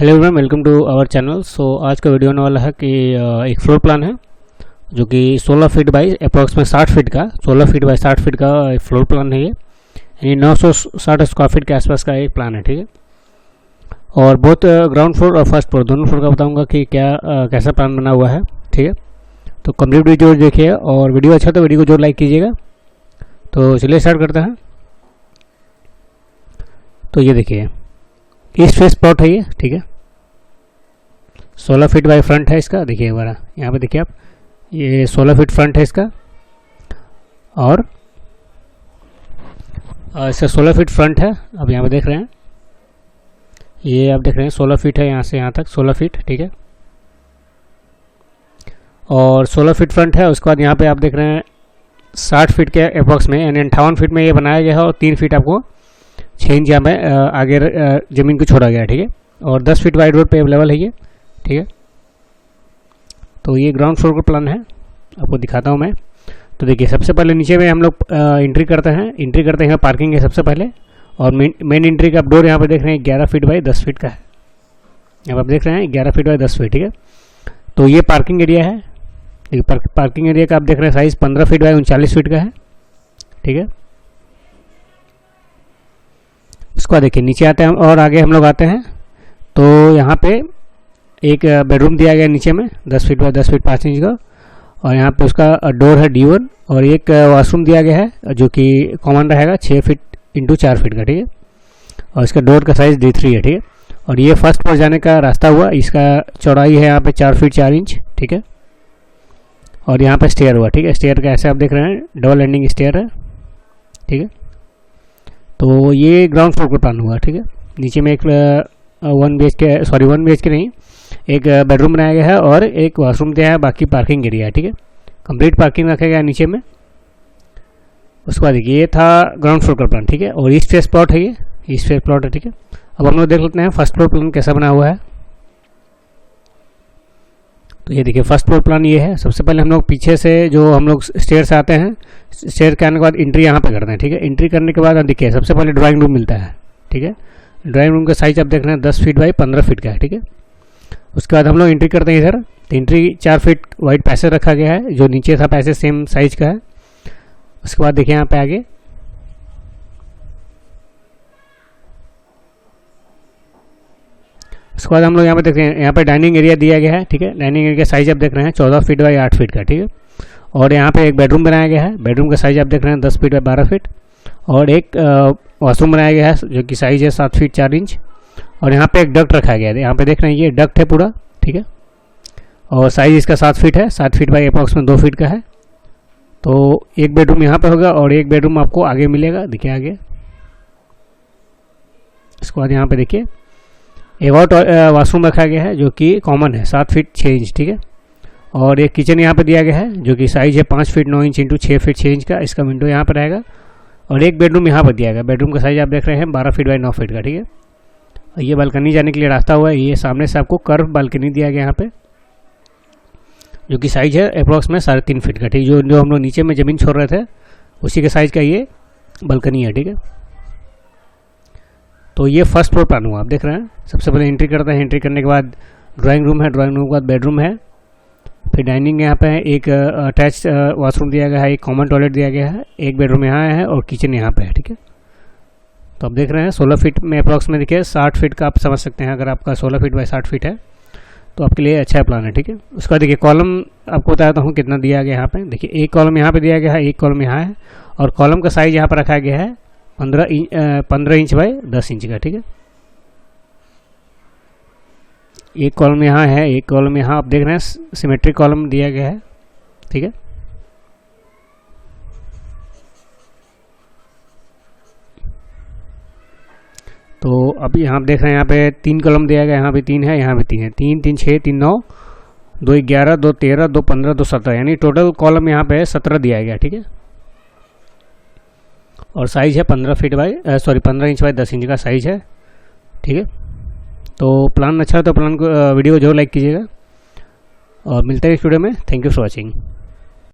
Hello everyone, welcome to our channel. So आज का video होने वाला है कि एक फ्लोर प्लान है जो कि 16 फीट बाई अप्रॉक्सीमेट 60 फीट का 16 फीट बाई 60 फीट का एक फ्लोर प्लान है। ये 960 स्क्वायर फीट के आसपास का एक प्लान है, ठीक है। और बहुत ग्राउंड फ्लोर और फर्स्ट फ्लोर दोनों फ्लोर का बताऊंगा कि कैसा प्लान बना हुआ है, ठीक है। तो कंप्लीट वीडियो देखिए और वीडियो अच्छा तो वीडियो को जरूर लाइक कीजिएगा। तो चलिए स्टार्ट करते हैं। तो ये देखिए ईस्ट फेस प्लॉट है ये, ठीक है। 16 फीट बाई फ्रंट है इसका, देखिए एक बार यहाँ पे देखिए आप, ये 16 फीट फ्रंट है इसका और इसका 16 फीट फ्रंट है। अब यहाँ पे देख रहे हैं, ये आप देख रहे हैं 16 फीट है, यहाँ से यहाँ तक 16 फीट, ठीक है। और 16 फीट फ्रंट है। उसके बाद यहाँ पे आप देख रहे हैं 60 फीट के अप्रॉक्स में, यानी 58 फीट में ये बनाया गया है और 3 फीट आपको 6 इंच यहाँ पे आगे ज़मीन को छोड़ा गया है, ठीक है। और 10 फीट वाइड रोड पे अवेलेबल है ये, ठीक है। तो ये ग्राउंड फ्लोर का प्लान है, आपको दिखाता हूँ मैं। तो देखिए सबसे पहले नीचे में हम लोग एंट्री करते हैं पार्किंग है सबसे पहले। और मेन एंट्री का डोर यहाँ पे देख रहे हैं 11 फीट बाई 10 फीट का है। अब आप देख रहे हैं 11 फीट बाई 10 फीट, ठीक है। तो ये पार्किंग एरिया है। देखिए पार्किंग एरिया का आप देख रहे हैं साइज़ 15 फीट बाई 39 फीट का है, ठीक है। उसको देखिए नीचे आते हैं और आगे हम लोग आते हैं तो यहाँ पे एक बेडरूम दिया गया नीचे में 10 फीट बाय 10 फीट 5 इंच का। और यहाँ पे उसका डोर है D1 और एक वॉशरूम दिया गया है जो कि कॉमन रहेगा 6 फीट इंटू 4 फीट का, ठीक है। और इसका डोर का साइज़ D3 है, ठीक है। और ये फर्स्ट फ्लोर जाने का रास्ता हुआ, इसका चौड़ाई है यहाँ पे 4 फीट 4 इंच, ठीक है। और यहाँ पे स्टेयर हुआ, ठीक है। स्टेयर का ऐसे आप देख रहे हैं डबल लैंडिंग स्टेयर है, ठीक है। तो ये ग्राउंड फ्लोर का प्लान हुआ, ठीक है। नीचे में एक 1 BHK नहीं, एक बेडरूम बनाया गया है और एक वॉशरूम दिया है, बाकी पार्किंग एरिया है, ठीक है। कंप्लीट पार्किंग रखा गया है नीचे में। उसके बाद देखिए ये था ग्राउंड फ्लोर का प्लान, ठीक है। और ईस्ट फेस प्लॉट है, ये ईस्ट फेस प्लॉट है, ठीक है। अब हम लोग देख लेते हैं फर्स्ट फ्लोर प्लान कैसा बना हुआ है। तो ये देखिए फर्स्ट फ्लोर प्लान ये है। सबसे पहले हम लोग पीछे से जो हम लोग स्टेयर से आते हैं, स्टेयर के आने के बाद एंट्री यहाँ पे करते हैं, ठीक है। एंट्री करने के बाद आप देखिए सबसे पहले ड्राइंग रूम मिलता है, ठीक है। ड्राइंग रूम का साइज आप देख रहे हैं 10 फीट बाई 15 फीट का है, ठीक है। उसके बाद हम लोग एंट्री करते हैं इधर, तो एंट्री 4 फीट वाइड पैसेज रखा गया है, जो नीचे था पैसेज सेम साइज का है। उसके बाद देखिए यहाँ पे आगे उसके बाद हम लोग यहाँ पे देखते हैं, यहाँ पे डाइनिंग एरिया दिया गया है, ठीक है। डाइनिंग एरिया का साइज आप देख रहे हैं 14 फीट बाई 8 फीट का, ठीक है। और यहाँ पे एक बेडरूम बनाया गया है, बेडरूम का साइज आप देख रहे हैं 10 फीट बाई 12 फीट। और एक वॉशरूम बनाया गया है जो कि साइज है 7 फीट 4 इंच। और यहाँ पे एक डक्ट रखा गया है, यहाँ पे देख रहे हैं ये डक्ट है पूरा, ठीक है। और साइज इसका 7 फीट है, 7 फीट बाई अप्रॉक्सीमेट 2 फीट का है। तो एक बेडरूम यहाँ पे होगा और एक बेडरूम आपको आगे मिलेगा, देखिए आगे। इसके बाद यहाँ पे देखिए एक और वॉशरूम रखा गया है जो कि कॉमन है 7 फीट 6 इंच, ठीक है। और एक किचन यहाँ पे दिया गया है जो कि साइज है 5 feet 9 inch into 6 feet 6 inch का, इसका विंडो यहाँ पर रहेगा। और एक बेडरूम यहाँ पर दिया गया, बेडरूम का साइज आप देख रहे हैं 12 फीट बाई 9 फीट का, ठीक है। और ये बालकनी जाने के लिए रास्ता हुआ है, ये सामने से आपको कर्व बालकनी दिया गया यहाँ पे जो कि साइज है अप्रॉक्सीमेट 3.5 फीट का, ठीक है। जो हम लोग नीचे में ज़मीन छोड़ रहे थे उसी के साइज का ये बालकनी है, ठीक है। तो ये फर्स्ट फ्लोर प्लान हुआ, आप देख रहे हैं। सबसे पहले एंट्री करते हैं, एंट्री करने के बाद ड्राइंग रूम है, ड्राइंग रूम के बाद बेडरूम है, फिर डाइनिंग यहाँ पे है, एक अटैच वॉशरूम दिया गया है, एक कॉमन टॉयलेट दिया गया है, एक बेडरूम यहाँ है और किचन यहाँ पे है, ठीक है। तो आप देख रहे हैं 16 फीट में अप्रॉक्सीमेट देखिए 60 फीट का आप समझ सकते हैं। अगर आपका 16 फीट बाई 60 फीट है तो आपके लिए अच्छा प्लान है, ठीक है। उसका देखिए कॉलम आपको बताता हूँ कितना दिया गया यहाँ पे। देखिए एक कॉलम यहाँ पे दिया गया है, एक कॉलम यहाँ है। और कॉलम का साइज यहाँ पर रखा गया है 15 इंच बाई 10 इंच का, ठीक है। एक कॉलम यहाँ है, एक कॉलम यहाँ, आप देख रहे हैं सिमेट्रिक कॉलम दिया गया है, ठीक है। तो अभी यहाँ आप देख रहे हैं यहाँ पे 3 कॉलम दिया गया है, यहाँ पे 3 है, यहाँ पे 3 है, 3 3 6 3 9 2 11 2 13 2 15 2 17, यानी टोटल कॉलम यहाँ पे 17 दिया गया, ठीक है। और साइज है 15 इंच बाई 10 इंच का साइज है, ठीक है। तो प्लान अच्छा है तो प्लान को वीडियो को जरूर लाइक कीजिएगा और मिलते हैं इस वीडियो में। Thank you for watching.